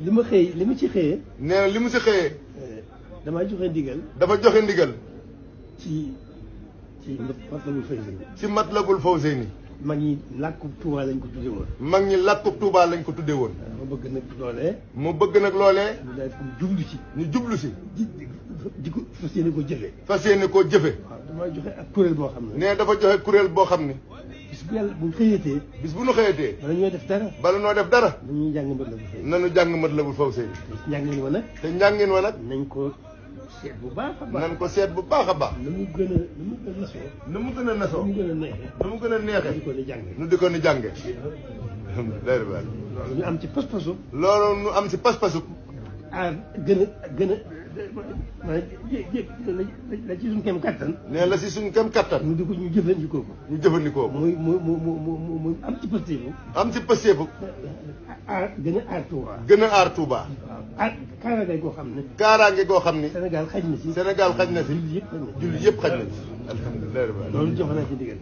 li ma ci xëyee. nee na li mu si xëyee. damaa joxe ndigal. dafa joxe ndigal. ci Matlabul Fawzayni. ci Matlabul Fawzayni. mag ñi làkkub Tuubaa lañ ko tudde woon. mag ñi làkkub Tuubaa lañ ko tudde woon. mu bëgg nag loolee. mu bëgg nag loolee. ñu daal ko jublu ci. ñu jublu si. di ko fas yéene ko jëfe. fas yéene koo jëfe. waaw damaa joxe ak kuréel boo xam ne. nee dafa joxe kuréel boo xam ne. bis bu yàlla bu ñu xëyatee. bis bu ñu xëyatee. bala ñoo def dara. bala noo def dara. nañu jàng Matlabul Fawzayni. nañu jàng Matlabul Fawzayni. te njàngin wa nag. te njàngin wa nag. nañ ko seet bu baax a baax. nañ ko seet bu baax a baax. na mu gën a nasoo. na mu gën a nasoo. na mu gën a neexee. na mu gën a neexee. di ko ni jàng. nu di ko ni jànge. alhamdulilah. loolu ñu am ci pas-pasu. loolu nu am si pas-pasu. gën a la ci suñ kem kattan. nee la si suñ kem kattan. ñu di ko ñu jëfandikoo ko. ñu jëfandikoo ko. muy am ci pasteefu. am si pasteefu. gën a aar Touba. gën a aar Touba. waaw kaaraange goo xam ne. kaaraange goo xam ni. Sénégal xaj na si. Sénégal xaj na si. jullit yëpp xaj na si. jullit yëpp xaj na si. alhamdulilah. loolu jox naa ci ndigal.